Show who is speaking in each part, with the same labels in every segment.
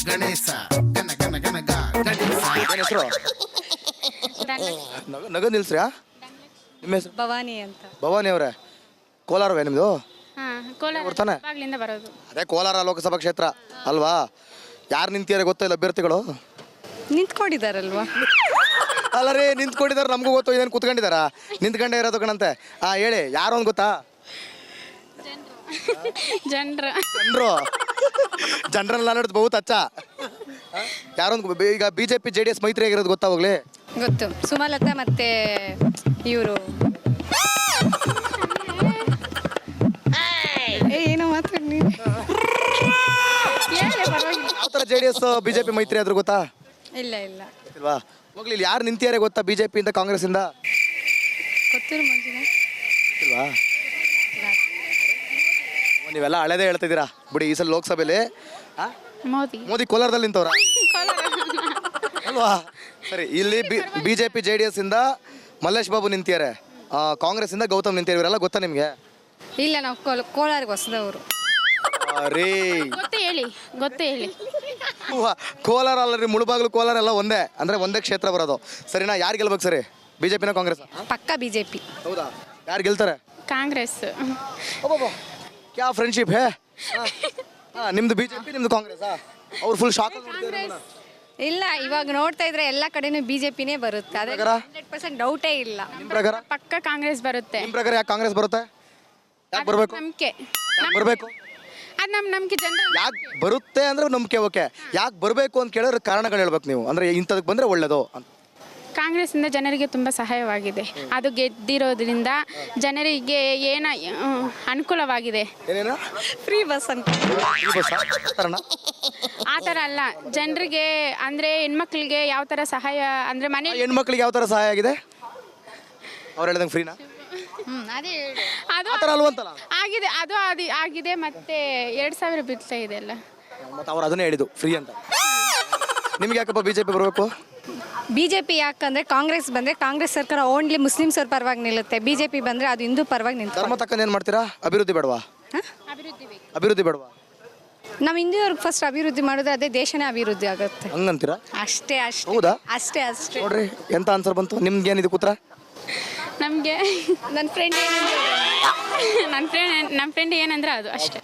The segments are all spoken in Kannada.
Speaker 1: ಗಣೇಶ ಗಣ ಗಣ ಗಣ ಗ ಗಣೇಶ.
Speaker 2: ಏನ್ ಹೆಸರು? ನಗದ್ ನಿಲ್ಸ್ರ್ಯಾ? ನಿಮ್ಮ ಹೆಸರು?
Speaker 3: ಭವಾನಿ ಅಂತ.
Speaker 2: ಭವಾನಿ ಅವರೇ, ಕೋಲಾರವೇ ನಿಮ್ದು?
Speaker 4: ಕೋಲಾರ ಬಾಗ್ಲಿಂದ ಬರೋದು.
Speaker 2: ಅದೇ ಕೋಲಾರ ಲೋಕಸಭಾ ಕ್ಷೇತ್ರ ಅಲ್ವಾ? ಯಾರು ನಿಂತಿದ್ದಾರೆ ಗೊತ್ತಿಲ್ಲ ಅಭ್ಯರ್ಥಿಗಳು?
Speaker 3: ನಿಂತ್ಕೊಂಡಿದಾರಲ್ವಾ?
Speaker 2: ಅಲ್ಲ ರೀ, ನಿಂತ್ಕೊಂಡಿದ್ದಾರೆ, ನಮಗೂ ಗೊತ್ತು. ಇದೇನು ಕುತ್ಕೊಂಡಿದಾರ? ನಿಂತ್ಕೊಂಡೇ ಇರೋದು ಕಣಂತೆ. ಹೇಳಿ, ಯಾರು ಅಂತ ಗೊತ್ತಾ?
Speaker 4: ಜನರು
Speaker 2: ಜನರನ್ನ ನೋಡಿದ್ ಬಹುತ್ ಅಚ್ಚ. ಯಾರೊಂದು ಈಗ ಬಿಜೆಪಿ JDS ಮೈತ್ರಿ ಆಗಿರೋದು ಗೊತ್ತಾ? ಹೋಗ್ಲಿ,
Speaker 3: ಗೊತ್ತು. ಸುಮಲತಾ ಮತ್ತೆ ಇವರು ಏನೋ ಮಾತಾಡಿ.
Speaker 2: ಯಾವ ಥರ JDS ಬಿಜೆಪಿ ಮೈತ್ರಿ ಆದ್ರೂ ಗೊತ್ತಾ?
Speaker 3: ಇಲ್ಲ ಇಲ್ಲ
Speaker 2: ಇಲ್ವಾ? ಹೋಗ್ಲಿ, ಇಲ್ಲಿ ಯಾರು ನಿಂತಿದ್ದಾರೆ ಗೊತ್ತಾ? ಬಿಜೆಪಿ ಇಂದ ಕಾಂಗ್ರೆಸ್ ಇಂದ
Speaker 3: ಗೊತ್ತಿಲ್ಲ ಮಂಜುನಾ.
Speaker 2: ಇಲ್ವಾ? ನೀವೆಲ್ಲ ಹಳೆದೇ ಹೇಳ್ತಿದ್ದೀರಾ ಬಿಡಿ. ಈ ಸಲ ಲೋಕಸಭೆಯಲ್ಲಿ ಮೋದಿ ಕೋಲಾರದಲ್ಲಿ ನಿಂತವ್ರ ಅಲ್ವಾ? ಸರಿ, ಇಲ್ಲಿ ಬಿಜೆಪಿ JDS ಇಂದ ಮಲ್ಲೇಶ್ ಬಾಬು ನಿಂತಿದ್ದಾರೆ, ಕಾಂಗ್ರೆಸ್ ಇಂದ ಗೌತಮ್ ನಿಂತಿದ್ದಾರೆ. ಇವರೆಲ್ಲ ಗೊತ್ತಾ ನಿಮ್ಗೆ?
Speaker 3: ಇಲ್ಲ, ನಾವು ಕೋಲಾರಿಗೆ ಹೊಸದವರು.
Speaker 2: ರೀ
Speaker 4: ಗೊತ್ತೇ ಹೇಳಿ.
Speaker 2: ಕೋಲಾರ ಅಲ್ಲ ರೀ, ಮುಳುಬಾಗ್ಲು ಕೋಲಾರ ಎಲ್ಲ ಒಂದೇ, ಅಂದ್ರೆ ಒಂದೇ ಕ್ಷೇತ್ರ ಬರೋದು. ಸರಿನಾ? ಯಾರು ಗೆಲ್ಬೇಕು ಸರಿ, ಬಿಜೆಪಿನ ಕಾಂಗ್ರೆಸ್?
Speaker 3: ಪಕ್ಕ ಬಿಜೆಪಿ.
Speaker 2: ಹೌದಾ? ಯಾರು ಗೆಲ್ತಾರೆ?
Speaker 4: ಕಾಂಗ್ರೆಸ್.
Speaker 2: ಕ್ಯಾ ಫ್ರೆಂಡ್ಶಿಪ್ ಹೇ? ನಿಮ್ದು ಬಿಜೆಪಿ, ನಿಮ್ದು ಕಾಂಗ್ರೆಸ್? ಅವ್ರು ಫುಲ್ ಶಾಕ್.
Speaker 3: ಇಲ್ಲ, ಇವಾಗ ನೋಡ್ತಾ ಇದ್ರೆ ಎಲ್ಲ ಕಡೆನೂ ಬಿಜೆಪಿನೇ ಬರುತ್ತೆ. ಅದೇ 100% ಡೌಟೇ ಇಲ್ಲ.
Speaker 2: ನಿಮ್ಮ ಪ್ರಕಾರ?
Speaker 4: ಪಕ್ಕ ಕಾಂಗ್ರೆಸ್ ಬರುತ್ತೆ.
Speaker 2: ನಿಮ್ಮ ಪ್ರಕಾರ ಯಾಕೆ ಕಾಂಗ್ರೆಸ್ ಬರುತ್ತೆ? ಯಾಕೆ ಬರಬೇಕು?
Speaker 4: ನಂಬಿಕೆ
Speaker 2: ಬರಬೇಕು.
Speaker 4: ಅದು ನಮ್ಮ ನಂಬಿಕೆ. ಜನರು
Speaker 2: ಯಾಕೆ ಬರುತ್ತೆ ಅಂದ್ರೆ ನಂಬಿಕೆ. ಓಕೆ, ಯಾಕೆ ಬರಬೇಕು ಅಂತ ಕೇಳಿದ್ರೆ ಕಾರಣಗಳು ಹೇಳ್ಬೇಕು ನೀವು. ಅಂದ್ರೆ ಇಂಥದಕ್ಕೆ ಬಂದ್ರೆ ಒಳ್ಳೇದು ಅಂತ.
Speaker 4: ಕಾಂಗ್ರೆಸ್ ಇಂದ ಜನರಿಗೆ ತುಂಬಾ ಸಹಾಯವಾಗಿದೆ. ಅದು ಗೆದ್ದಿರೋದ್ರಿಂದ ಜನರಿಗೆ ಅನುಕೂಲವಾಗಿದೆ.
Speaker 2: ಏನೇನು?
Speaker 3: ಫ್ರೀ ಬಸ್ ಅಂತ.
Speaker 4: ಆ ಥರ ಅಲ್ಲ, ಜನರಿಗೆ ಅಂದ್ರೆ ಹೆಣ್ಮಕ್ಳಿಗೆ ಯಾವ ಥರ ಸಹಾಯ ಅಂದ್ರೆ ಮನೆ
Speaker 2: ಹೆಣ್ಮಕ್ಳಿಗೆ ಯಾವ ಥರ ಸಹಾಯ ಆಗಿದೆ? ಅವ್ರು ಹೇಳ್ದಂಗೆ ಫ್ರೀನಾ?
Speaker 3: ಅದೇ
Speaker 4: ಅದು
Speaker 2: ಆ ಥರ ಅಲ್ವಂತಲ್ಲ
Speaker 4: ಆಗಿದೆ. ಅದು ಆಗಿದೆ. ಮತ್ತೆ 2000 ಬಿಡ್ತಾ ಇದೆ ಅಲ್ಲ.
Speaker 2: ಮತ್ತೆ ಅವ್ರು ಅದನ್ನೇ ಹೇಳಿದ್ದು ಫ್ರೀ ಅಂತ. ನಿಮ್ಗೆ ಯಾಕಪ್ಪ ಬಿಜೆಪಿ ಬರಬೇಕು?
Speaker 3: ಬಿಜೆಪಿ ಯಾಕಂದ್ರೆ ಕಾಂಗ್ರೆಸ್ ಬಂದ್ರೆ ಕಾಂಗ್ರೆಸ್ ಸರ್ಕಾರ ಓನ್ಲಿ ಮುಸ್ಲಿಮ್ಸ್ ಅವ್ರ ಪರವಾಗಿ ನಿಲ್ಲುತ್ತೆ. ಬಿಜೆಪಿ ಬಂದ್ರೆ ಅದು ಹಿಂದೂ ಪರವಾಗಿ ನಿಂತು.
Speaker 2: ಧರ್ಮ ತಕ್ಕಂತ ಏನು ಮಾಡ್ತೀರಾ? ಅಭಿವೃದ್ಧಿ ಬೇಡವಾ? ಅಭಿವೃದ್ಧಿ ಬೇಡವಾ?
Speaker 3: ನಮ್ಮ ಹಿಂದೂವ್ರಿಗೆ ಫಸ್ಟ್ ಅಭಿವೃದ್ಧಿ ಮಾಡಿದ್ರೆ ಅದೇ ದೇಶನೇ ಅಭಿವೃದ್ಧಿ ಆಗುತ್ತೆ.
Speaker 2: ಹಂಗಂತೀರಾ?
Speaker 3: ಅಷ್ಟೇ.
Speaker 2: ಹೌದಾ?
Speaker 3: ಅಷ್ಟೇ.
Speaker 2: ನೋಡ್ರಿ, ಎಂತ ಆನ್ಸರ್ ಬಂತು ನಿಮ್ಗೆ. ಏನಿದೆ ಕೂತ್ರ?
Speaker 4: ನಮಗೆ ನನ್ನ ಫ್ರೆಂಡ್ ಏನಂದ್ರೆ ಅದು ಅಷ್ಟೇ.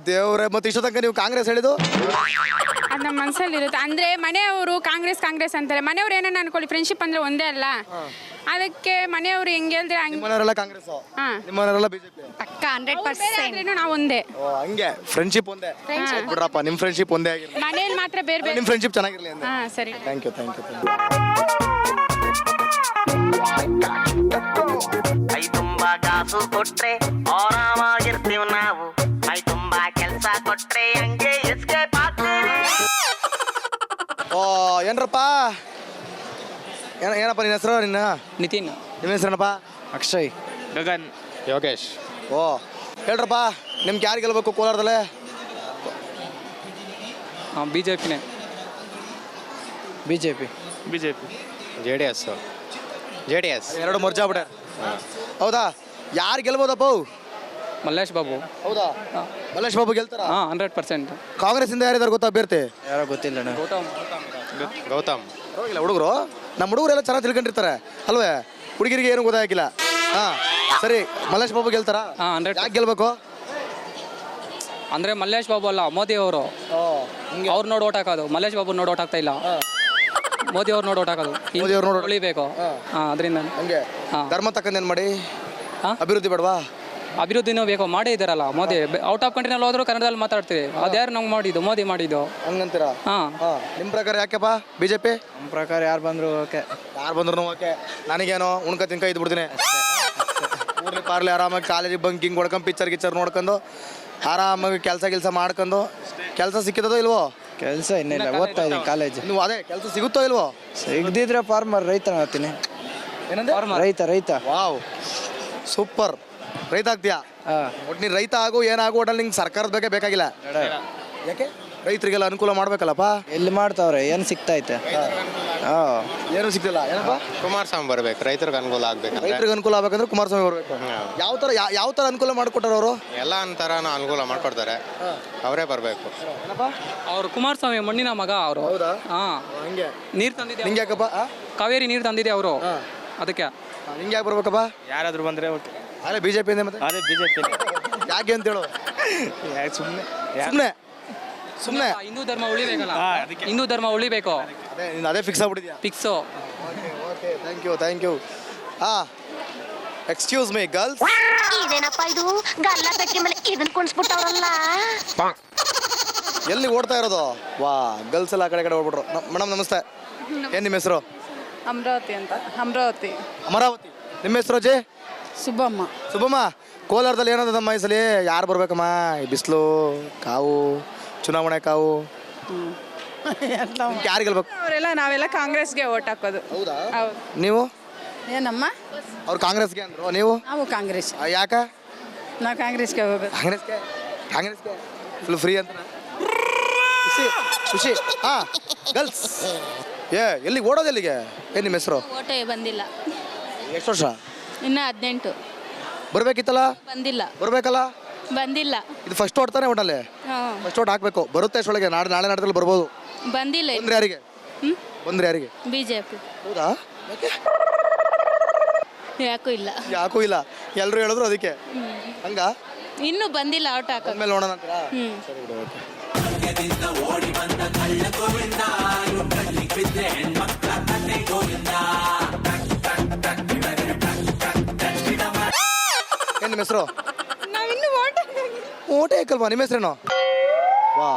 Speaker 2: ದೇವ್ರೆ, ಮತ್ತೆ ಇಷ್ಟ ತನಕ ನೀವು ಕಾಂಗ್ರೆಸ್ ಹೇಳಿದ್ದು?
Speaker 4: ಅದು ನಮ್ಮ ಮನಸ್ಸಲ್ಲಿ ಇರುತ್ತೆ. ಅಂದ್ರೆ ಮನೆಯವರು ಕಾಂಗ್ರೆಸ್ ಅಂತಾರೆ. ಮನೆಯವ್ರು ಏನನ್ನ ಅನ್ಕೊಳ್ಳಿ, ಫ್ರೆಂಡ್ಶಿಪ್ ಅಂದ್ರೆ ಒಂದೇ ಅಲ್ಲ. ಅದಕ್ಕೆ ಮನೆಯವರು ಹೆಂಗೆ ಹೇಳಿದ್ರೆ
Speaker 2: ನಿಮ್ಮನೆಯವರೆಲ್ಲ ಕಾಂಗ್ರೆಸ್, ನಿಮ್ಮನೆಯವರೆಲ್ಲ ಬಿಜೆಪಿ?
Speaker 3: ಪಕ್ಕ 100%.
Speaker 4: ನಾವು ಒಂದೇ.
Speaker 2: ಹಂಗೆ ಫ್ರೆಂಡ್ಶಿಪ್ ಒಂದೇ ಬಿಡ್ರಪ್ಪ. ನಿಮ್ ಫ್ರೆಂಡ್ಶಿಪ್ ಒಂದೇ ಆಗಿರ್ಲಿ.
Speaker 4: ಮನೇಲಿ ಮಾತ್ರ ಬೇರೆ ಬೇರೆ.
Speaker 2: ನಿಮ್ ಫ್ರೆಂಡ್ಶಿಪ್ ಚೆನ್ನಾಗಿರ್ಲಿ ಅಂತ.
Speaker 4: ಸರಿ.
Speaker 2: Thank you.
Speaker 5: ಕೈ ತುಂಬಾ ಕಾಸು ಕೊಟ್ರೆ ಆರಾಮಾಗಿರ್ತೀವಿ ನಾವು. ಕೈ ತುಂಬಾ ಕೆಲಸ ಕೊಟ್ರೆ ಹಂಗೆ ಎಸ್ಕೇಪ್ ಆಗ್ತೀವಿ.
Speaker 2: ಏನ್ರಪ್ಪ? ಏನಪ್ಪ ನಿನ್ನ ಹೆಸರು?
Speaker 6: ನಿತಿನ್.
Speaker 2: ನಿಮ್ಮ ಹೆಸರೇನಪ್ಪ?
Speaker 6: ಅಕ್ಷಯ್. ಗಗನ್. ಯೋಗೇಶ್.
Speaker 2: ಹೇಳ್ರಪ್ಪ, ನಿಮ್ಗೆ ಯಾರು ಗೆಲ್ಬೇಕು ಕೋಲಾರದಲ್ಲೇ?
Speaker 6: ಬಿಜೆಪಿನೇ.
Speaker 7: ಬಿಜೆಪಿ. JDS.
Speaker 2: ಎರಡು ಮರ್ಜಾಬಿಟ್ಟೆ. ಹೌದಾ? ಯಾರು ಗೆಲ್ಬೋದಪ್ಪ?
Speaker 6: ಮಲ್ಲೇಶ್ ಬಾಬು.
Speaker 2: ಹೌದಾ? ಮಲ್ಲೇಶ್ ಬಾಬು ಗೆಲ್ತಾರ?
Speaker 6: 100%.
Speaker 2: ಕಾಂಗ್ರೆಸ್ ಇಂದ ಯಾರಿದಾರೆ ಗೊತ್ತಾ ಅಭ್ಯರ್ಥಿ?
Speaker 7: ಯಾರೋ ಗೊತ್ತಿಲ್ಲ.
Speaker 6: ಗೌತಮ್.
Speaker 2: ಪರವಾಗಿಲ್ಲ, ಹುಡುಗರು, ನಮ್ಮ ಹುಡುಗರೆಲ್ಲ ಚೆನ್ನಾಗಿ ತಿಳ್ಕೊಂಡಿರ್ತಾರೆ ಅಲ್ವೇ? ಹುಡುಗಿರಿಗೆ ಏನು ಗೊತ್ತಾಗಿಲ್ಲ. ಸರಿ, ಮಲ್ಲೇಶ್ ಬಾಬು ಗೆಲ್ತಾರ?
Speaker 6: 100%.
Speaker 2: ಯಾಕೆ ಗೆಲ್ಬೇಕು?
Speaker 6: ಅಂದ್ರೆ ಮಲ್ಲೇಶ್ ಬಾಬು ಅಲ್ಲ, ಮೋದಿ ಅವರು. ಅವ್ರು ನೋಡಿ ಓಟ್ ಹಾಕೋದು. ಮಲ್ಲೇಶ್ ಬಾಬು ನೋಡಿ ಓಟ್ ಹಾಕ್ತಾ ಇಲ್ಲ. ಮೋದಿ ಅವ್ರು ನೋಡಿ ಓಟ್ ಹಾಕೋದು.
Speaker 2: ಮೋದಿ ಅವ್ರು ನೋಡಿ
Speaker 6: ಉಳಿಬೇಕು. ಅದರಿಂದ
Speaker 2: ಹಂಗೆ ಧರ್ಮ ತಕ್ಕಂತ ಏನು ಮಾಡಿ? ಅಭಿವೃದ್ಧಿ ಬೇಡವಾ?
Speaker 6: ಅಭಿವೃದ್ಧಿನೂ ಬೇಕು. ಮಾಡೇ ಇದ್ದಾರಲ್ಲ ಮೋದಿ. ಔಟ್ ಆಫ್ ಕಂಟ್ರಿನಲ್ಲಿ ಹೋದ್ರು ಕನ್ನಡದಲ್ಲಿ ಮಾತಾಡ್ತೀವಿ. ಅದ್ಯಾರು ನಮ್ಗೆ ಮಾಡಿದ್ದು? ಮೋದಿ ಮಾಡಿದ್ದು.
Speaker 2: ಹಂಗಂತೀರಾ? ನಿಮ್ಮ ಪ್ರಕಾರ ಯಾಕೆಪ್ಪ ಬಿಜೆಪಿ?
Speaker 7: ನಮ್ಮ ಪ್ರಕಾರ ಯಾರು ಬಂದ್ರು ಓಕೆ.
Speaker 2: ಯಾರು ಬಂದ್ರು ಓಕೆ. ನನಗೇನೋ ಉಣ್ಕ ತಿನ್ಕ ಇದ್ಬಿಡ್ತೀನಿ. ಊರ್ಲಿ ಪಾರ್ಲಿ ಆರಾಮಾಗಿ ಕಾಲೇಜಿಗೆ ಬಂಕಿಂಗ್ ಹೊಡ್ಕೊಂಡು ಪಿಕ್ಚರ್ ನೋಡ್ಕೊಂಡು ಆರಾಮಾಗಿ ಕೆಲಸ ಮಾಡ್ಕೊಂಡು. ಕೆಲಸ ಸಿಕ್ಕಿದೋ ಇಲ್ವೋ?
Speaker 7: ಕೆಲಸ ಇನ್ನಿಲ್ಲ, ಓದ್ತಾ ಇದ್ದೀನಿ ಕಾಲೇಜ್.
Speaker 2: ನೀವು ಅದೇ ಕೆಲಸ ಸಿಗುತ್ತೋ ಇಲ್ವೋ?
Speaker 7: ಸಿಗದಿದ್ರೆ ಫಾರ್ಮರ್, ರೈತ ಆಗ್ತೀನಿ. ರೈತ.
Speaker 2: Wow, super. ರೈತ ಆಗ್ತೀಯಾ? ಒಟ್ಟು ನೀನು ರೈತ ಆಗು, ಏನಾಗು, ಒಟ್ಟಲ್ಲಿ ನಿಂಗೆ ಸರ್ಕಾರದ ಬಗ್ಗೆ ಬೇಕಾಗಿಲ್ಲ. ಯಾಕೆ? ರೈತರಿಗೆಲ್ಲ ಅನುಕೂಲ ಮಾಡ್ಬೇಕಲ್ಲಪ್ಪ.
Speaker 7: ಎಲ್ಲಿ ಮಾಡ್ತಾವ್ರೆ? ಏನು ಸಿಗ್ತೈತೆ?
Speaker 2: ಏನು ಸಿಗ್ತಿಲ್ಲ ಏನಪ್ಪ?
Speaker 8: ಕುಮಾರಸ್ವಾಮಿ ಬರ್ಬೇಕು, ರೈತರಿಗೆ ಅನುಕೂಲ ಆಗ್ಬೇಕಂದ್ರೆ.
Speaker 2: ರೈತರಿಗೆ ಅನುಕೂಲ ಆಗ್ಬೇಕಂದ್ರೆ ಕುಮಾರಸ್ವಾಮಿ ಬರ್ಬೇಕು. ಯಾವ ಥರ ಅನುಕೂಲ ಮಾಡಿಕೊಟ್ಟಾರ ಅವರು?
Speaker 8: ಎಲ್ಲ ಅಂತಾರನು ಅನುಕೂಲ ಮಾಡ್ಕೊಡ್ತಾರೆ, ಅವರೇ ಬರಬೇಕು.
Speaker 6: ಅವರು ಕುಮಾರಸ್ವಾಮಿ ಮಣ್ಣಿನ ಮಗ ಅವರು.
Speaker 2: ಹೌದಾ?
Speaker 6: ಹಾಂ,
Speaker 2: ಹಂಗೆ
Speaker 6: ನೀರು ತಂದಿದೆ.
Speaker 2: ನಿಂಗೆ ಯಾಕಪ್ಪ?
Speaker 6: ಕಾವೇರಿ ನೀರು ತಂದಿದೆ ಅವರು, ಅದಕ್ಕೆ.
Speaker 2: ನಿಂಗೆ ಯಾಕೆ ಬರ್ಬೇಕಪ್ಪ?
Speaker 9: ಯಾರಾದ್ರೂ ಬಂದ್ರೆ ಓಕೆ.
Speaker 2: ಅದೇ BJP ಮತ್ತೆ
Speaker 9: ಅದೇ ಬಿಜೆಪಿ.
Speaker 2: ಯಾಕೆ ಅಂತ ಹೇಳು.
Speaker 9: ಸುಮ್ಮನೆ
Speaker 2: ಸುಮ್ಮನೆ
Speaker 6: ಹಿಂದೂ ಧರ್ಮ ಉಳಿಬೇಕಲ್ಲ,
Speaker 9: ಅದಕ್ಕೆ.
Speaker 6: ಹಿಂದೂ ಧರ್ಮ ಉಳಿಬೇಕು.
Speaker 2: ಅದೇ ಫಿಕ್ಸ್ ಆಗ್ಬಿಟ್ಟಿದ್ಯಾ?
Speaker 6: Fix.
Speaker 2: Okay thank you. Excuse me girls.
Speaker 10: ಇದೇನಪ್ಪ ಇದು ಗಲ್ಲ ತಟ್ಟಿ ಮೇಲೆ ಇದನ್ನ ಕುಣಿಸ್ಬಿಟ್ಟವ್ರಲ್ಲ.
Speaker 2: ಎಲ್ಲಿ ಓಡ್ತಾ ಇರೋದು? ವಾ, ಗರ್ಲ್ಸ್ ಎಲ್ಲ ಆ ಕಡೆ ಓಡ್ಬಿಟ್ರು. ಮೇಡಮ್ ನಮಸ್ತೆ, ಏನು ನಿಮ್ಮ ಹೆಸರು?
Speaker 4: ಅಮರಾವತಿ ಅಂತ. ಅಮರಾವತಿ.
Speaker 2: ಅಮರಾವತಿ. ನಿಮ್ಮ ಹೆಸರು ಅಜ್ಜಿ?
Speaker 4: ಸುಬ್ಬಮ್ಮ.
Speaker 2: ಕೋಲಾರದಲ್ಲಿ ಏನದ ನಮ್ಮ ಈ ಸಲ ಯಾರು ಬರ್ಬೇಕಮ್ಮ? ಈ ಬಿಸಿಲು, ಕಾವು, ಚುನಾವಣೆ ಕಾವು, ಯಾರು ಗೆಲ್ಬೇಕು?
Speaker 4: ನಾವೆಲ್ಲ ಕಾಂಗ್ರೆಸ್ಗೆ ಓಟ್ ಹಾಕೋದು.
Speaker 2: ಹೌದಾ?
Speaker 4: ಹೌದು.
Speaker 2: ನೀವು?
Speaker 4: ಏನಮ್ಮ?
Speaker 2: ಅವ್ರು ಕಾಂಗ್ರೆಸ್ಗೆ ಅಂದ್ರು, ನೀವು?
Speaker 4: ನಾವು ಕಾಂಗ್ರೆಸ್.
Speaker 2: ಯಾಕ?
Speaker 4: ನಾವು ಕಾಂಗ್ರೆಸ್ಗೆ ಹೋಗೋದು.
Speaker 2: ಕಾಂಗ್ರೆಸ್ಗೆ ಫುಲ್ ಫ್ರೀ ಅಂತ ಖುಷಿ. ಗರ್ಲ್ಸ್ ಎಲ್ಲಿಗೆ ಓಡೋದು? ಎಲ್ಲಿಗೆ? ಏನು ನಿಮ್ಮ ಹೆಸರು?
Speaker 3: ಓಟೇ ಬಂದಿಲ್ಲ,
Speaker 2: ಎಷ್ಟು ವರ್ಷ?
Speaker 3: ಇನ್ನು 18.
Speaker 2: ಬರ್ಬೇಕಿತ್ತಲ್ಲ? ಬರ್ಬೇಕಲ್ಲ?
Speaker 3: ಬಂದಿಲ್ಲ.
Speaker 2: ಇದು ಫಸ್ಟ್ ಓಟ್ ತಾನೆ ಒಟ್ಟಲ್ಲಿ? ಫಸ್ಟ್ ಓಟ್ ಹಾಕ್ಬೇಕು. ಬರುತ್ತೆ ಅಷ್ಟೊಳಗೆ, ನಾಳೆ ನಾಡ್ದಲ್ಲಿ ಬರ್ಬೋದು.
Speaker 3: ಬಂದಿಲ್ಲ.
Speaker 2: ಬಂದ್ರೆ ಯಾರಿಗೆ?
Speaker 3: BJP.
Speaker 2: ಹೌದಾ?
Speaker 3: ಯಾಕೂ ಇಲ್ಲ.
Speaker 2: ಎಲ್ಲರೂ ಹೇಳಿದ್ರು ಅದಕ್ಕೆ ಹಂಗ.
Speaker 3: ಇನ್ನೂ ಬಂದಿಲ್ಲ ಔಟ್ ಹಾಕೋ.
Speaker 2: ಆಮೇಲೆ ನೋಡೋಣ ಅಂತೀರಾ? ಸರಿ ಬಿಡು, ಓಕೆ. ಏನು ನಿಮ್ಮ ಹೆಸರು?
Speaker 4: ನಾವಿನ್ನು
Speaker 2: ಓಟೇ ಹಾಕಲ್ವಾ? ನಿಮ್ಮ ಹೆಸರೇನು? ವಾ,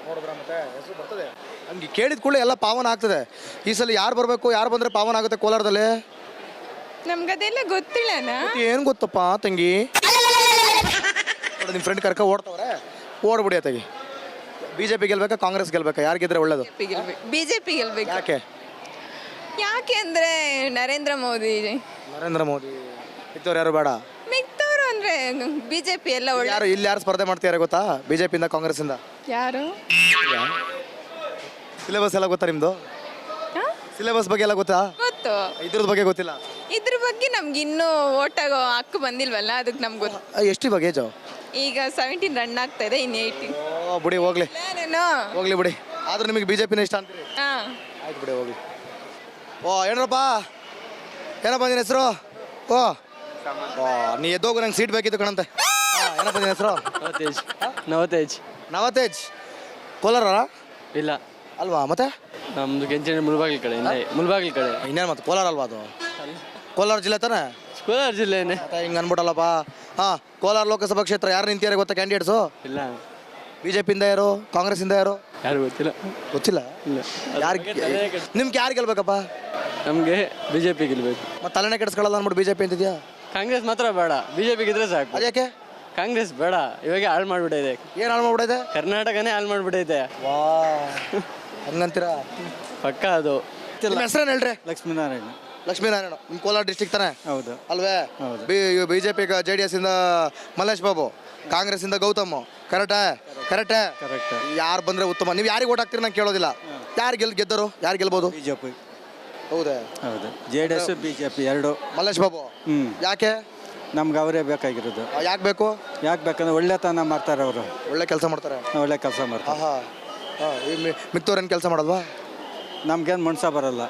Speaker 2: ನೋಡಿದ್ರ ಮತ್ತೆ ಹೆಸರು ಬರ್ತದೆ. ಹಂಗೆ ಕೇಳಿದ ಕೂಡಲೇ ಎಲ್ಲ ಪಾವನ ಆಗ್ತದೆ. ಈ ಸಲ ಯಾರು ಬರಬೇಕು, ಯಾರು ಬಂದರೆ ಪಾವನ ಆಗುತ್ತೆ ಕೋಲಾರದಲ್ಲಿ?
Speaker 4: ನಮ್ಗದೆಲ್ಲ ಗೊತ್ತಿಲ್ಲನಾ?
Speaker 2: ಏನು ಗೊತ್ತಪ್ಪ ತಂಗಿ? ನಿಮ್ಮ ಫ್ರೆಂಡ್ ಕರ್ಕ ಓಡ್ತವ್ರೆ, ಓಡ್ಬಿಡಿ ಅತ್ತಾಗಿ. BJP ಗೆಲ್ಬೇಕಾ ಕಾಂಗ್ರೆಸ್ ಗೆಲ್ಬೇಕಾ? ಯಾರು ಗೆದ್ರೆ ಒಳ್ಳೇದು?
Speaker 4: ಬಿಜೆಪಿ ಗೆಲ್ಬೇಕು.
Speaker 2: ಯಾಕೆ
Speaker 4: ಅಂದ್ರೆ ನರೇಂದ್ರ ಮೋದಿ
Speaker 2: ಇತ್ತವ್ರು ಯಾರು ಬೇಡ?
Speaker 4: ಮಿಕ್ತವ್ರು ಅಂದ್ರೆ ಬಿಜೆಪಿ ಎಲ್ಲ ಒಳ್ಳೆ.
Speaker 2: ಯಾರು ಇಲ್ಲಿ ಯಾರು ಸ್ಪರ್ಧೆ ಮಾಡ್ತಿದ್ದಾರೆ ಗೊತ್ತಾ? BJP ಇಂದ ಕಾಂಗ್ರೆಸ್ ಇಂದ
Speaker 4: ಯಾರು?
Speaker 2: ಸಿಲೆಬಸ್ ಎಲ್ಲ ಗೊತ್ತಾ ನಿಮ್ದು? ಸಿಲೆಬಸ್ ಬಗ್ಗೆ ಎಲ್ಲ ಗೊತ್ತಾ?
Speaker 4: ಗೊತ್ತು.
Speaker 2: ಇದ್ರದ್ ಬಗ್ಗೆ ಗೊತ್ತಿಲ್ಲ.
Speaker 4: ಇದ್ರ ಬಗ್ಗೆ ನಮ್ಗೆ ಇನ್ನೂ ಓಟಾಗೋ ಹಕ್ಕು ಬಂದಿಲ್ವಲ್ಲ, ಅದಕ್ಕೆ ನಮ್ಗೆ ಗೊತ್ತು.
Speaker 2: ಎಷ್ಟು ಇವಾಗ ಏಜು?
Speaker 4: ಈಗ 17 ರನ್ ಆಗ್ತಾ ಇದೆ, ಇನ್ನು 18.
Speaker 2: ಬಿಡಿ ಹೋಗ್ಲಿ ಬಿಡಿ. ಆದ್ರೂ ನಿಮಗೆ BJPನೇ ಇಷ್ಟ ಅಂತೀರಿ? ಆಯ್ತು ಬಿಡಿ, ಹೋಗ್ಲಿ. ಏನಪ್ಪ ನಿನ್ನ ಹೆಸರು? ನೀ ಎದ್ದೋಗು, ನಂಗೆ ಸೀಟ್ ಬೇಕಿತ್ತು ಕಣಂತೆ. ಏನಪ್ಪ ನಿನ್ನ ಹೆಸರು? ನವತೇಜ್. ಕೋಲಾರ?
Speaker 7: ಇಲ್ಲ
Speaker 2: ಅಲ್ವಾ? ಮತ್ತೆ
Speaker 7: ನಮ್ದು ಕೆಂಚನ ಮುಳಬಾಗಿಲು ಕಡೆ.
Speaker 2: ಇನ್ನೇನು ಮತ್ತೆ ಕೋಲಾರ ಅಲ್ವಾ ಅದು? ಕೋಲಾರ ಜಿಲ್ಲೆ ತಾನೆ?
Speaker 7: ಕೋಲಾರ ಜಿಲ್ಲೆನೇ.
Speaker 2: ಮತ್ತೆ ಹಿಂಗೆ ಅನ್ಬಿಟ್ಟಲ್ಲಪ್ಪ. ಕೋಲಾರ ಲೋಕಸಭಾ ಕ್ಷೇತ್ರ ಯಾರು ನಿಂತಿದ್ದಾರೆ ಗೊತ್ತಾ ಕ್ಯಾಂಡಿಡೇಟ್ಸು?
Speaker 7: ಇಲ್ಲ.
Speaker 2: BJP ಇಂದ ಯಾರು, ಕಾಂಗ್ರೆಸ್ ಇಂದ ಯಾರು?
Speaker 7: ಯಾರು ಗೊತ್ತಿಲ್ಲ.
Speaker 2: ನಿಮ್ಗೆ ಯಾರು ಗೆಲ್ಬೇಕಪ್ಪ?
Speaker 7: ನಮಗೆ BJP ಗೆಲ್ಬೇಕು.
Speaker 2: ಮತ್ತೆ ತಲೆನೇ ಕೆಡಿಸ್ಕೊಳ್ಳಲ್ಲ ಅಂದ್ಬಿಟ್ಟು BJP ಅಂತಿದ್ಯಾ?
Speaker 7: ಕಾಂಗ್ರೆಸ್ ಮಾತ್ರ ಬೇಡ, BJP ಗೆದ್ರೆ ಸಾಕು.
Speaker 2: ಅದ್ಯಾಕೆ?
Speaker 7: ಕಾಂಗ್ರೆಸ್ ಬೇಡ, ಇವಾಗ ಹಾಳು ಮಾಡ್ಬಿಟ್ಟಿದೆ.
Speaker 2: ಏನು ಹಾಳು ಮಾಡ್ಬಿಟ್ಟಿದೆ?
Speaker 7: ಕರ್ನಾಟಕನೇ ಹಾಳು ಮಾಡ್ಬಿಟ್ಟೈತೆ.
Speaker 2: ಹಂಗಂತೀರಾ?
Speaker 7: ಪಕ್ಕ ಅದು.
Speaker 2: ನಿಮ್ಮ ಹೆಸರೇನು ಹೇಳ್ರಿ?
Speaker 7: ಲಕ್ಷ್ಮೀನಾರಾಯಣ.
Speaker 2: ನಿಮ್ಮ ಕೋಲಾರ ಡಿಸ್ಟಿಕ್ ತಾನೆ?
Speaker 7: ಹೌದು.
Speaker 2: ಅಲ್ವೇ? BJP JDS ಇಂದ ಮಲ್ಲೇಶ್ ಬಾಬು, ಕಾಂಗ್ರೆಸ್ ಇಂದ ಗೌತಮ್. ಕರೆಕ್ಟ್. ಯಾರು ಬಂದ್ರೆ ಉತ್ತಮ? ನೀವು ಯಾರಿಗೆ ಓಟ್ ಹಾಕ್ತೀರಿ ನಂಗೆ ಕೇಳೋದಿಲ್ಲ. ಯಾರು ಗೆದ್ದರು? ಯಾರು ಗೆಲ್ಬೋದು?
Speaker 7: BJP.
Speaker 2: ಹೌದಾ?
Speaker 7: ಹೌದು. JDS BJP ಎರಡು.
Speaker 2: ಮಲ್ಲೇಶ್ ಬಾಬು ಯಾಕೆ?
Speaker 7: ನಮ್ಗೆ ಅವರೇ ಬೇಕಾಗಿರೋದು.
Speaker 2: ಯಾಕೆ ಬೇಕು?
Speaker 7: ಯಾಕೆ ಬೇಕಂದ್ರೆ ಒಳ್ಳೆತನ ಮಾಡ್ತಾರೆ ಅವರು.
Speaker 2: ಒಳ್ಳೆ ಕೆಲಸ ಮಾಡ್ತಾರೆ.
Speaker 7: ಒಳ್ಳೆ ಕೆಲಸ ಮಾಡ್ತಾರೆ.
Speaker 2: ಮಿಕ್ತವ್ರೇನು ಕೆಲಸ ಮಾಡಲ್ವಾ?
Speaker 7: ನಮ್ಗೇನು ಮನ್ಸ ಬರಲ್ಲ.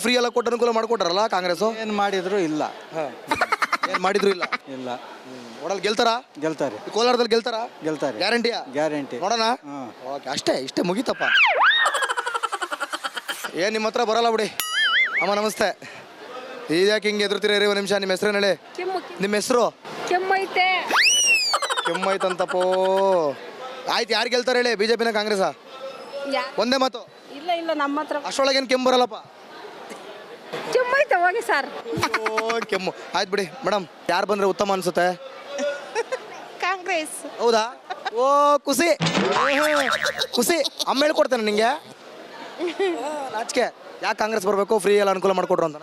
Speaker 2: ಫ್ರೀ ಎಲ್ಲ ಕೊಟ್ಟು ಅನುಕೂಲ ಮಾಡಿಕೊಟ್ರಲ್ಲ ಕಾಂಗ್ರೆಸ್ಸು?
Speaker 7: ಏನು ಮಾಡಿದ್ರು ಇಲ್ಲ.
Speaker 2: ಏನು ಮಾಡಿದ್ರು ಇಲ್ಲ. ಒಡಲ್ ಗೆಲ್ತಾರೆ. ಕೋಲಾರದಲ್ಲಿ ಗೆಲ್ತಾರೆ. ಗ್ಯಾರಂಟಿ. ನೋಡೋಣ. ಓಕೆ, ಇಷ್ಟೇ ಮುಗೀತಪ್ಪ. ಏನು ನಿಮ್ಮ ಹತ್ರ ಬರಲ್ಲ ಬಿಡಿ. ಅಮ್ಮ ನಮಸ್ತೆ. ಇದ್ಯಾಕೆ ಹಿಂಗೆ ಎದುರ್ತೀರಿ? ಒಂದು ನಿಮಿಷ. ನಿಮ್ಮ ಹೆಸರೇನು ಹೇಳಿ? ನಿಮ್ಮ ಹೆಸರು? ಕೆಮ್ಮೈತಂತಪ್ಪೋ. ಆಯ್ತು, ಯಾರು ಗೆಲ್ತಾರೆ ಹೇಳಿ? BJPನ ಕಾಂಗ್ರೆಸ್ಸಾ? ಒಂದೇ ಮಾತು.
Speaker 4: ಇಲ್ಲ ನಮ್ಮ ಹತ್ರ
Speaker 2: ಅಷ್ಟೊಳಗೆ ಏನು ಕೆಮ್ಮು ಬರಲ್ಲಪ್ಪ?
Speaker 4: ಕೆಮ್ಮೈತೆ ಹೋಗಿ ಸರ್.
Speaker 2: ಕೆಮ್ಮು ಆಯ್ತು ಬಿಡಿ. ಮೇಡಮ್, ಯಾರು ಬಂದ್ರೆ ಉತ್ತಮ ಅನ್ಸುತ್ತೆ?
Speaker 4: ಕಾಂಗ್ರೆಸ್.
Speaker 2: ಹೌದಾ? ಖುಷಿ. ಅಮ್ಮ ಹೇಳ್ಕೊಡ್ತೇನೆ ನಿಂಗೆ. ನಾಚಿಕೆ. ಯಾಕೆ ಕಾಂಗ್ರೆಸ್ ಬರಬೇಕು? ಫ್ರೀ ಎಲ್ಲ ಅನುಕೂಲ ಮಾಡಿಕೊಟ್ರು ಅಂತ.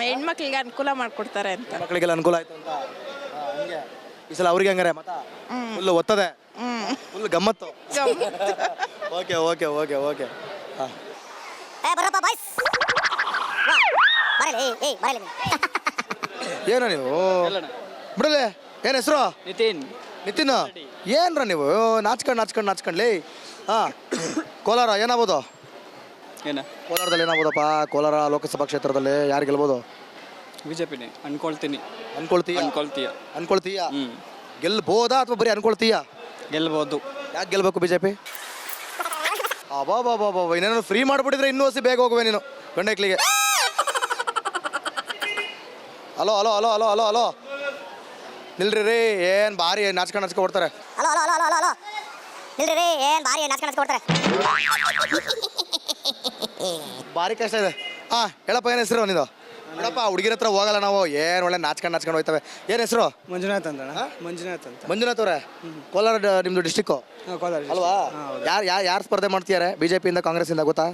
Speaker 4: ಹೆಣ್ಮಕ್ಳಿಗೆ ಅನುಕೂಲ ಮಾಡ್ಕೊಡ್ತಾರೆ ಅಂತ.
Speaker 2: ಮಕ್ಕಳಿಗೆಲ್ಲ ಅನುಕೂಲ ಆಯ್ತು ಅಂತ. ಈ ಸಲ ಅವ್ರಿಗೆ ಹಂಗಾರೆ ಫುಲ್ ಒತ್ತದೆ, ಫುಲ್ ಗಮ್ಮತ್ತು. ಓಕೆ ಓಕೆ ಓಕೆ ಓಕೆ ಹಾಂ
Speaker 10: ಬರಪ್ಪ ಬಾಯ್ಸ್ ಬರಲಿ ಬರಲಿ
Speaker 2: ಏನೋ ನೀವು ಬಿಡಲೆ ಏನು ಹೆಸರು
Speaker 6: ನಿತಿನ್
Speaker 2: ನಿತಿನ್ ಏನ್ರ ನೀವು ನಾಚ್ಕೊಂಡ್ಲಿ ಹಾಂ ಕೋಲಾರ ಏನಾಗ್ಬೋದು
Speaker 6: ಏನ
Speaker 2: ಕೋಲಾರದಲ್ಲಿ ಏನಾಗ್ಬೋದಪ್ಪ ಕೋಲಾರ ಲೋಕಸಭಾ ಕ್ಷೇತ್ರದಲ್ಲಿ ಯಾರು ಗೆಲ್ಬೋದು
Speaker 6: ಬಿ ಜೆ ಪಿನೇ ಅನ್ಕೊಳ್ತೀನಿ.
Speaker 2: ಅನ್ಕೊಳ್ತೀಯ ಗೆಲ್ಬೋದಾ ಅಥವಾ ಬರೀ ಅನ್ಕೊಳ್ತೀಯ?
Speaker 6: ಗೆಲ್ಬೋದು.
Speaker 2: ಯಾಕೆ ಗೆಲ್ಬೇಕು ಬಿ ಜೆ ಪಿ? ಅಬಾಬಾಬಾಬಾ ಇನ್ನೇನು ಫ್ರೀ ಮಾಡಿಬಿಟ್ಟಿದ್ರೆ ಇನ್ನೂ ಹೊಸಿ ಬೇಗ ಹೋಗುವೆ ನೀನು ಗಂಡಕ್ಲಿಗೆ. Hello hello hello hello hello hello ನಿಲ್ರಿ ರೀ, ಏನು ಭಾರಿ ನಾಚ್ಕೊಂಡು ಕೊಡ್ತಾರೆ.
Speaker 10: Hello hello hello hello hello ನಿಲ್ರಿ ರೀ, ಏನು ಭಾರಿ ನಾಚ್ಕೊಂಡು ಕೊಡ್ತಾರೆ.
Speaker 2: ಭಾರಿ ಕಷ್ಟ ಇದೆ. ಹಾಂ ಹೇಳಪ್ಪ, ಏನು ಹೆಸರು ನಿಂದು? ನೋಡಪ್ಪ ಹುಡುಗಿರ ಹತ್ರ ಹೋಗಲ್ಲ ನಾವು, ಏನು ಒಳ್ಳೆ ನಾಚ್ಕೊಂಡು ಹೋಯ್ತವೆ. ಏನು ಹೆಸರು?
Speaker 7: ಮಂಜುನಾಥ್ ಅಂತ ಮಂಜುನಾಥ್ ಅಂತ.
Speaker 2: ಮಂಜುನಾಥ್ ಅವರೇ, ಕೋಲಾರ ನಿಮ್ಮದು ಡಿಸ್ಟಿಕ್ಕು
Speaker 7: ಕೋಲಾರ
Speaker 2: ಅಲ್ವಾ? ಯಾರು ಸ್ಪರ್ಧೆ ಮಾಡ್ತಿದ್ದಾರೆ ಬಿ ಜೆ ಪಿಯಿಂದ ಕಾಂಗ್ರೆಸ್ಸಿಂದ ಗೊತ್ತಾ?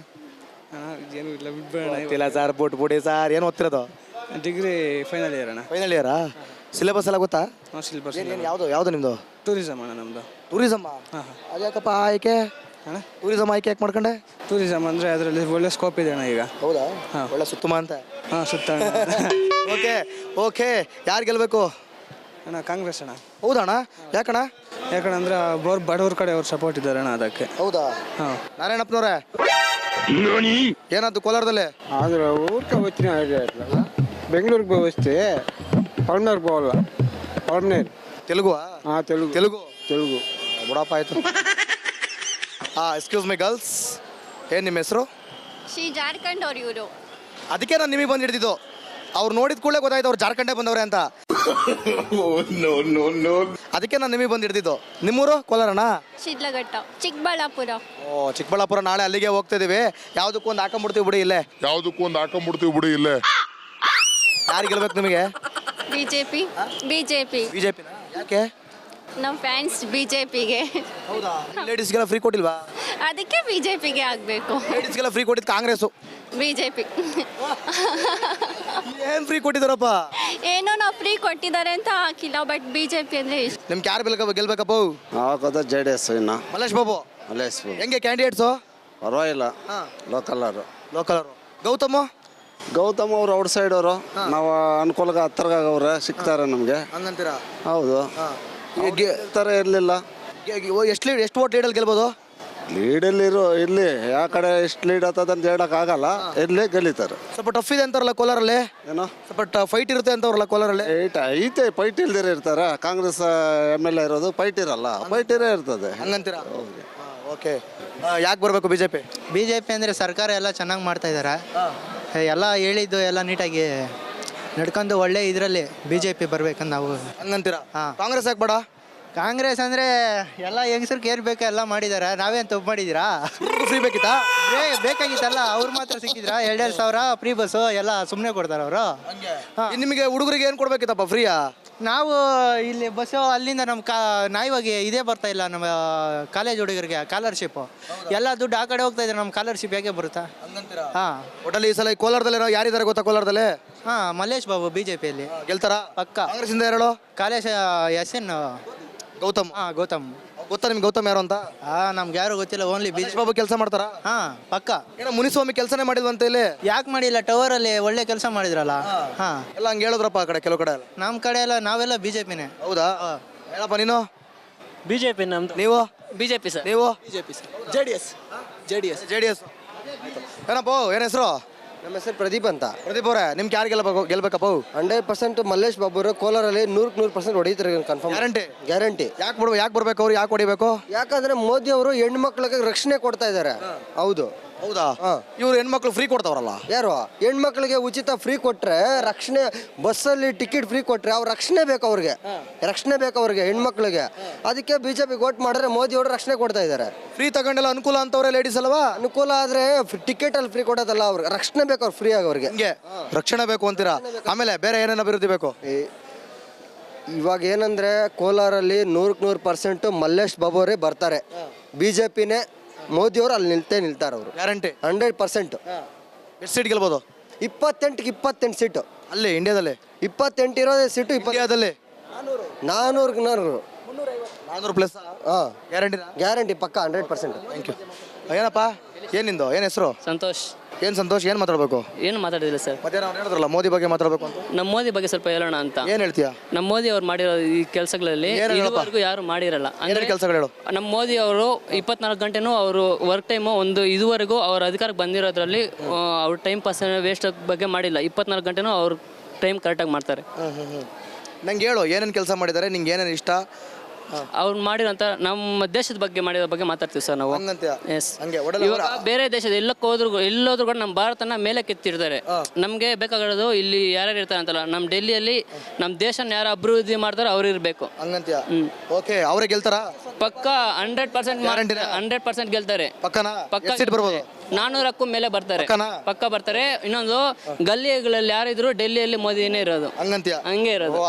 Speaker 7: ಏನು ಇಲ್ಲ, ಬಿಡ್ಬೇಡ.
Speaker 2: ಇಲ್ಲ ಸರ್, ಬಿಡಿ ಸರ್. ಏನು ಓದ್ತಿರೋದು?
Speaker 7: ಡಿಗ್ರಿ ಫೈನಲ್ ಇಯರ್ ಅಣ್ಣ.
Speaker 2: ಫೈನಲ್ ಇಯರಾ? ಸಿಲೆಬಸ್ ಎಲ್ಲ ಗೊತ್ತಾ?
Speaker 7: ಸಿಲೆಬಸ್
Speaker 2: ಏನು ಯಾವುದು ನಿಮ್ಮದು?
Speaker 7: ಟೂರಿಸಮ್ ಅಣ್ಣ ನಮ್ಮದು.
Speaker 2: ಟೂರಿಸಮ್ಮ? ಅದ್ಯಾಕಪ್ಪ ಆಯ್ಕೆ?
Speaker 7: ಅಣ್ಣ
Speaker 2: ಟೂರಿಸಮ್ ಆಯ್ಕೆ ಯಾಕೆ ಮಾಡ್ಕೊಂಡೆ?
Speaker 7: ಟೂರಿಸಮ್ ಅಂದರೆ ಅದರಲ್ಲಿ ಒಳ್ಳೆ ಸ್ಕೋಪ್ ಇದೆ ಅಣ್ಣ ಈಗ.
Speaker 2: ಹೌದಾ? ಒಳ್ಳೆ ಸುತ್ತಮ ಅಂತ.
Speaker 7: ಹಾಂ ಸುತ್ತ
Speaker 2: ಓಕೆ ಓಕೆ ಯಾರು ಗೆಲ್ಲಬೇಕು
Speaker 7: ಅಣ್ಣ? ಕಾಂಗ್ರೆಸ್ ಅಣ್ಣ.
Speaker 2: ಹೌದಣ್ಣ? ಯಾಕಣ್ಣ?
Speaker 7: ಯಾಕಂದ್ರೆ ಬಡವ್ರ ಕಡೆ ಅವ್ರು ಸಪೋರ್ಟ್ ಇದ್ದಾರೆ ಅಣ್ಣ ಅದಕ್ಕೆ.
Speaker 2: ಹೌದಾ?
Speaker 7: ಹಾಂ.
Speaker 2: ನಾರಾಯಣಪ್ಪನವ್ರೆ ಏನಾಯ್ತು ಕೋಲಾರದಲ್ಲಿ?
Speaker 11: ಆದ್ರೆ ಊರ್ಕ వచ్చిన ಬೆಂಗಳೂರಿಗೆ ಹೋಗ್ತೆ ಪೌರ್ಣರ್ పోవాల ಪೌರ್ಣರ್.
Speaker 2: ತೆಲುಗು?
Speaker 11: తెలుగు
Speaker 2: ತೆಲುಗು
Speaker 11: తెలుగు
Speaker 2: ಬುಡಪ್ಪ ಆಯ್ತು. ಎಕ್ಸ್ಕ್ಯೂಸ್ ಮೈ ಗರ್ಲ್ಸ್, ಏನು ನಿಮ್ಮ ಹೆಸರು?
Speaker 3: ಶ್ರೀ ಜಾರ್ಖಂಡ್ ಅವ್ರು ಇವರು.
Speaker 2: ಅದಕ್ಕೆ ನಾನು ನಿಮಗೆ ಬಂದು ಹಿಡಿದಿದ್ದು. ಅವ್ರು ನೋಡಿದ ಕೂಡಲೇ ಗೊತ್ತಾಯ್ತು ಅವ್ರು ಜಾರ್ಖಂಡೇ ಬಂದವ್ರೆ ಅಂತ. ಅದಕ್ಕೆ ನಾನು ನಿಮಗೆ ಬಂದು ಹಿಡಿದಿದ್ದು. ನಿಮ್ಮೂರು ಕೋಲಾರಣ್ಣ?
Speaker 3: ಶಿಡ್ಲಘಟ್ಟ, ಚಿಕ್ಕಬಳ್ಳಾಪುರ.
Speaker 2: ಓ ಚಿಕ್ಕಬಳ್ಳಾಪುರ. ನಾಳೆ ಅಲ್ಲಿಗೆ ಹೋಗ್ತಿದ್ದೀವಿ. ಯಾವುದಕ್ಕೂ ಒಂದು ಹಾಕೊಂಡ್ಬಿಡ್ತೀವಿ ಬಿಡಿ ಇಲ್ಲೇ. ಯಾರು ಗೆಲ್ಬೇಕು ನಿಮಗೆ?
Speaker 3: ಬಿಜೆಪಿ.
Speaker 2: ಬಿಜೆಪಿನ? ಯಾಕೆ?
Speaker 3: ನಮ್ಮ ಫ್ಯಾನ್ಸ್ ಬಿಜೆಪಿಗೆ.
Speaker 2: ಹೌದಾ? ಲೇಡೀಸ್ಗೆಲ್ಲ ಫ್ರೀ ಕೊಟ್ಟಿಲ್ವಾ?
Speaker 3: ಅದಕ್ಕೆ ಬಿಜೆಪಿಗೆ ಆಗಬೇಕು.
Speaker 2: ಲೇಡೀಸ್ಗೆಲ್ಲ ಫ್ರೀ ಕೊಟ್ಟಿದ್ದು ಕಾಂಗ್ರೆಸ್ಸು.
Speaker 3: ಬಿಜೆಪಿ
Speaker 2: ಏನು ಫ್ರೀ ಕೊಟ್ಟಿದ್ದಾರಪ್ಪ?
Speaker 3: ಏನೋ ನಾವು ಫ್ರೀ ಕೊಟ್ಟಿದ್ದಾರೆ ಅಂತ ಹಾಕಿಲ್ಲ, ಬಟ್ ಬಿಜೆಪಿ ಅಂದ್ರೆ ಇಷ್ಟ.
Speaker 2: ನಿಮ್ಗೆ ಯಾರು ಗೆಲ್ಬೇಕಪ್ಪ?
Speaker 11: ಹಾಕೋದ JDS ಇನ್ನು
Speaker 2: ಮಲ್ಲೇಶ್ ಬಾಬು. ಹೆಂಗೆ ಕ್ಯಾಂಡಿಡೇಟ್ಸು?
Speaker 11: ಪರವಾಗಿಲ್ಲ, ಲೋಕಲ್
Speaker 2: ಲೋಕಲ್.
Speaker 11: ಗೌತಮ್ ಅವರು ಔಟ್ ಸೈಡ್ ಅವರು. ನಾವು ಅನುಕೂಲಗ ಹತ್ರಗಾಗವ್ರೆ ಸಿಗ್ತಾರೆ ನಮಗೆ.
Speaker 2: ಹಂಗಂತೀರಾ?
Speaker 11: ಹೌದು. ಥರ ಇರಲಿಲ್ಲ.
Speaker 2: ಎಷ್ಟು ಓಟ್ ಲೀಡಲ್ಲಿ ಗೆಲ್ಬೋದು?
Speaker 11: ಲೀಡಲ್ಲಿ ಇರಲಿ, ಯಾವ ಕಡೆ ಎಷ್ಟು ಲೀಡ್ ಆಗ್ತದೆ ಅಂತ ಹೇಳೋಕ್ಕಾಗಲ್ಲ. ಇರಲಿ ಗೆಲ್ಲಿತಾರೆ.
Speaker 2: ಸ್ವಲ್ಪ ಟಫ್ ಇದೆ ಅಂತಾರಲ್ಲ ಕೋಲಾರಲ್ಲಿ?
Speaker 11: ಏನೋ
Speaker 2: ಸ್ವಲ್ಪ ಫೈಟ್ ಇರುತ್ತೆ ಅಂತವ್ರಲ್ಲ ಕೋಲಾರಲ್ಲಿ?
Speaker 11: ಐತೆ, ಫೈಟ್ ಇಲ್ದಿರ ಇರ್ತಾರೆ. ಕಾಂಗ್ರೆಸ್ MLA ಇರೋದು ಫೈಟ್ ಇರಲ್ಲ, ಫೈಟ್ ಇರೇ ಇರ್ತದೆ.
Speaker 2: ಹಂಗಂತೀರಾ? ಓಕೆ. ಯಾಕೆ ಬರಬೇಕು ಬಿಜೆಪಿ?
Speaker 12: ಬಿಜೆಪಿ ಅಂದರೆ ಸರ್ಕಾರ ಎಲ್ಲ ಚೆನ್ನಾಗಿ ಮಾಡ್ತಾ ಇದ್ದಾರೆ. ಎಲ್ಲ ಹೇಳಿದ್ದು ಎಲ್ಲ ನೀಟಾಗಿ ನಡ್ಕೊಂಡು ಒಳ್ಳೆ ಇದರಲ್ಲಿ ಬಿಜೆಪಿ ಬರ್ಬೇಕಂತ ನಾವು.
Speaker 2: ಹಂಗಂತೀರಾ?
Speaker 12: ಹಾಂ.
Speaker 2: ಕಾಂಗ್ರೆಸ್ ಯಾಕೆ ಬೇಡ?
Speaker 12: ಕಾಂಗ್ರೆಸ್ ಅಂದರೆ ಎಲ್ಲ ಹೆಂಗಸರು ಕೇರ್ಬೇಕು, ಎಲ್ಲ ಮಾಡಿದ್ದಾರೆ. ನಾವೇನು ತಪ್ಪು ಮಾಡಿದ್ದೀರಾ?
Speaker 2: ಫ್ರೀ ಬೇಕಿತ್ತಾ?
Speaker 12: ಬೇಕಾಗಿತ್ತಲ್ಲ, ಅವ್ರು ಮಾತ್ರ ಸಿಕ್ಕಿದ್ರ 2,000 ಫ್ರೀ ಬಸ್ಸು ಎಲ್ಲ ಸುಮ್ಮನೆ ಕೊಡ್ತಾರೆ ಅವರು.
Speaker 2: ನಿಮಗೆ ಹುಡುಗರಿಗೆ ಏನು ಕೊಡ್ಬೇಕಿತ್ತಪ್ಪ ಫ್ರೀಯಾ?
Speaker 12: ನಾವು ಇಲ್ಲಿ ಬಸ್ಸು ಅಲ್ಲಿಂದ ನಮ್ಮ ನಾಯಿವಾಗಿ ಇದೇ ಬರ್ತಾ ಇಲ್ಲ ನಮ್ಮ ಕಾಲೇಜ್ ಹುಡುಗರಿಗೆ ಸ್ಕಾಲರ್ಶಿಪ್ಪು. ಎಲ್ಲ ದುಡ್ಡು ಆ ಕಡೆ ಹೋಗ್ತಾ ಇದ್ದಾರೆ, ನಮ್ಮ ಸ್ಕಾಲರ್ಶಿಪ್ ಹೇಗೆ ಬರುತ್ತಾ? ಹಾಂ.
Speaker 2: ಒಟ್ಟಲ್ಲಿ ಈ ಸಲ ಕೋಲಾರದಲ್ಲಿ ಯಾರಿದ್ದಾರೆ ಗೊತ್ತಾ ಕೋಲಾರದಲ್ಲಿ?
Speaker 12: ಹಾಂ, ಮಲ್ಲೇಶ್ ಬಾಬು ಬಿಜೆಪಿಯಲ್ಲಿ
Speaker 2: ಗೆಲ್ತಾರಾ?
Speaker 12: ಪಕ್ಕ.
Speaker 2: ಕಾಂಗ್ರೆಸ್ಸಿಂದ ಯಾರು?
Speaker 12: College SN
Speaker 2: Gautam.
Speaker 12: ಹಾಂ, ಗೌತಮ್.
Speaker 2: ಗೊತ್ತಾ ನಿಮ್ಗೆ ಗೌತಮ್ ಯಾರು ಅಂತ?
Speaker 12: ನಮ್ಗೆ ಯಾರು ಗೊತ್ತಿಲ್ಲ, ಓನ್ಲಿ
Speaker 2: ಮಲ್ಲೇಶ್ ಬಾಬು ಕೆಲಸ ಮಾಡ್ತಾರಾ?
Speaker 12: ಹಾಂ, ಪಕ್ಕ.
Speaker 2: ಏನೋ ಮುನಿಸ್ವಾಮಿ ಕೆಲಸನೇ ಮಾಡಿಲ್ವಂತ ಇಲ್ಲಿ?
Speaker 12: ಯಾಕೆ ಮಾಡಿಲ್ಲ? ಟವರಲ್ಲಿ ಒಳ್ಳೆ ಕೆಲಸ ಮಾಡಿದ್ರಲ್ಲ. ಹಾಂ,
Speaker 2: ಎಲ್ಲ ಹಂಗೆ ಹೇಳಿದ್ರಪ್ಪ ಆ ಕಡೆ, ಕೆಲವು ಕಡೆ ಎಲ್ಲ.
Speaker 12: ನಮ್ಮ ಕಡೆ ಎಲ್ಲ ನಾವೆಲ್ಲ ಬಿಜೆಪಿನೇ.
Speaker 2: ಹೌದಾ? ಹೇಳಪ್ಪ ನೀನು.
Speaker 6: ಬಿಜೆಪಿ ನಮ್ದು.
Speaker 2: ನೀವು?
Speaker 6: BJP sir.
Speaker 2: ನೀವು?
Speaker 6: BJP sir.
Speaker 2: JDS. ಏನಪ್ಪ ಏನು ಹೆಸರು?
Speaker 11: ನಮ್ಮ ಹೆಸರು ಪ್ರದೀಪ್ ಅಂತ.
Speaker 2: ಪ್ರದೀಪ್ ಅವರೇ, ನಿಮ್ಗೆ ಯಾರು ಗೆಲ್ಬೇಕಪ್ಪ?
Speaker 11: 100% ಮಲ್ಲೇಶ್ ಬಾಬು ಅವರು ಕೋಲಾರಲ್ಲಿ 100% ಹೊಡಿತಾರೆ ಕನ್ಫರ್ಮ್. ಗ್ಯಾರಂಟಿ.
Speaker 2: ಯಾಕೆ ಬರ್ಬೇಕು ಅವ್ರು? ಯಾಕೆ ಹೊಡಿಬೇಕು?
Speaker 11: ಯಾಕಂದ್ರೆ ಮೋದಿ ಅವರು ಹೆಣ್ಮಕ್ಳಿಗೆ ರಕ್ಷಣೆ ಕೊಡ್ತಾ ಇದ್ದಾರೆ. ಹೌದು.
Speaker 2: ಹೌದಾ? ಇವ್ರು ಹೆಣ್ಮಕ್ಳು ಫ್ರೀ ಕೊಡ್ತಾವ್ರಲ್ಲ?
Speaker 11: ಯಾರು? ಹೆಣ್ಮಕ್ಳಿಗೆ ಉಚಿತ ಫ್ರೀ ಕೊಟ್ರೆ, ರಕ್ಷಣೆ ಬಸ್ಸಲ್ಲಿ ಟಿಕೆಟ್ ಫ್ರೀ ಕೊಟ್ರೆ ಅವ್ರ ರಕ್ಷಣೆ ಬೇಕು ಅವ್ರಿಗೆ ಹೆಣ್ಮಕ್ಳಿಗೆ. ಅದಕ್ಕೆ ಬಿಜೆಪಿ ವೋಟ್ ಮಾಡಿದ್ರೆ ಮೋದಿ ಅವರು ರಕ್ಷಣೆ ಕೊಡ್ತಾ ಇದ್ದಾರೆ.
Speaker 2: ಫ್ರೀ ತಗೊಂಡೆಲ್ಲ ಅನುಕೂಲ ಅಂತವ್ರೆ ಲೇಡೀಸ್ ಅಲ್ವಾ?
Speaker 11: ಅನುಕೂಲ ಆದ್ರೆ ಟಿಕೆಟ್ ಅಲ್ಲಿ ಫ್ರೀ ಕೊಡೋದಲ್ಲ, ಅವ್ರಿಗೆ ರಕ್ಷಣೆ ಬೇಕು, ಅವ್ರು ಫ್ರೀ ಆಗಿ ಅವ್ರಿಗೆ.
Speaker 2: ಹಿಂಗೆ ರಕ್ಷಣೆ ಬೇಕು ಅಂತೀರಾ? ಆಮೇಲೆ ಬೇರೆ ಏನೇನು ಅಭಿವೃದ್ಧಿ ಬೇಕು?
Speaker 11: ಇವಾಗ ಏನಂದ್ರೆ ಕೋಲಾರಲ್ಲಿ 100% ಮಲ್ಲೇಶ್ ಬಾಬು ಅವರೇ ಬರ್ತಾರೆ. ಬಿಜೆಪಿನೇ ಮೋದಿ ಅವರು ಅಲ್ಲಿ ನಿಲ್ತಾರೆ ಅವರು.
Speaker 2: ಗ್ಯಾರಂಟಿ
Speaker 11: 100%.
Speaker 2: ಎಷ್ಟು ಸೀಟ್ ಗೆಲ್ಬೋದು?
Speaker 11: 28 ಸೀಟು.
Speaker 2: ಅಲ್ಲಿ ಇಂಡಿಯಾದಲ್ಲಿ
Speaker 11: 28 ಇರೋದೇ ಸೀಟು.
Speaker 2: ಇಂಡಿಯಾದಲ್ಲಿ
Speaker 11: 400
Speaker 2: 400 ಪ್ಲಸ್
Speaker 11: ಹಾಂ
Speaker 2: ಗ್ಯಾರಂಟಿ.
Speaker 11: ಗ್ಯಾರಂಟಿ ಪಕ್ಕ 100%.
Speaker 2: Thank you. ಏನಪ್ಪ ಏನು ನಿಂದು ಏನು ಹೆಸರು?
Speaker 6: ಸಂತೋಷ್.
Speaker 2: ಏನು ಸಂತೋಷ್, ಏನು ಮಾತಾಡಬೇಕು?
Speaker 6: ಏನು ಮಾತಾಡಿಲ್ಲ ಸರ್.
Speaker 2: ಮತ್ತೆ ಅವ್ರು ಹೇಳಿದ್ರಲ್ಲ ಮೋದಿ ಬಗ್ಗೆ ಮಾತಾಡಬೇಕು ಅಂತ.
Speaker 6: ನಮ್ಮ ಮೋದಿ ಬಗ್ಗೆ ಸ್ವಲ್ಪ ಹೇಳೋಣ ಅಂತ.
Speaker 2: ಏನು ಹೇಳ್ತೀಯಾ?
Speaker 6: ನಮ್ಮ ಮೋದಿ ಅವ್ರು ಮಾಡಿರೋ ಈ ಕೆಲಸಗಳಲ್ಲಿ
Speaker 2: ಏನ್ ಹೇಳಪ್ಪ?
Speaker 6: ಇದುವರೆಗೂ ಯಾರು ಮಾಡಿರಲ್ಲ.
Speaker 2: ಏನೇನು ಕೆಲಸಗಳು ಹೇಳು?
Speaker 6: ನಮ್ಮ ಮೋದಿ ಅವರು 24 ಗಂಟೆನೂ ಅವರು ವರ್ಕ್ ಟೈಮು ಇದುವರೆಗೂ ಅವ್ರ ಅಧಿಕಾರಕ್ಕೆ ಬಂದಿರೋದ್ರಲ್ಲಿ ಅವ್ರ ಟೈಮ್ ಪಾಸ್ ವೇಸ್ಟ್ ಬಗ್ಗೆ ಮಾಡಿಲ್ಲ. 24 ಗಂಟೆನೂ ಅವ್ರ ಟೈಮ್ ಕರೆಕ್ಟಾಗಿ ಮಾಡ್ತಾರೆ.
Speaker 2: ನಂಗೆ ಹೇಳು ಏನೇನು ಕೆಲಸ ಮಾಡಿದ್ದಾರೆ, ನಿಂಗೆ ಏನೇನು ಇಷ್ಟ?
Speaker 6: ಅವ್ರು ಮಾಡಿರೋಂಥ ನಮ್ಮ ದೇಶದ ಬಗ್ಗೆ ಮಾಡಿರೋ ಬಗ್ಗೆ ಮಾತಾಡ್ತೀವಿ ಸರ್ ನಾವು.
Speaker 2: ಹಂಗಂತ್ಯ?
Speaker 6: ಎಸ್.
Speaker 2: ಹಂಗೆ
Speaker 6: ಇವಾಗ ಬೇರೆ ದೇಶದ ಎಲ್ಲೋದ್ರು ಕೂಡ ನಮ್ಮ ಭಾರತನ ಮೇಲೆ ಕೆತ್ತಿರ್ತಾರೆ. ನಮಗೆ ಬೇಕಾಗಿರೋದು ಇಲ್ಲಿ ಯಾರ್ಯಾರು ಇರ್ತಾರೆ ಅಂತಲ್ಲ, ನಮ್ಮ ಡೆಲ್ಲಿಯಲ್ಲಿ ನಮ್ಮ ದೇಶನ ಯಾರು ಅಭಿವೃದ್ಧಿ ಮಾಡ್ತಾರೋ ಅವ್ರು ಇರಬೇಕು.
Speaker 2: ಹಂಗಂತ್ಯ? ಓಕೆ, ಅವರೇ ಗೆಲ್ತಾರಾ?
Speaker 6: ಪಕ್ಕ 100% ಗೆಲ್ತಾರೆ.
Speaker 2: ಪಕ್ಕನಾ?
Speaker 6: ಪಕ್ಕ
Speaker 2: ಸೀಟ್ ಬರ್ಬೋದು?
Speaker 6: 400ಕ್ಕೂ ಮೇಲೆ ಬರ್ತಾರೆ. ಪಕ್ಕ ಬರ್ತಾರೆ. ಇನ್ನೊಂದು ಗಲ್ಲಿಗಳಲ್ಲಿ ಯಾರಿದ್ರು ಡೆಲ್ಲಿಯಲ್ಲಿ ಮೋದಿನೇ ಇರೋದು.
Speaker 2: ಹಂಗಂತ್ಯ?
Speaker 6: ಹಂಗೆ ಇರೋದು.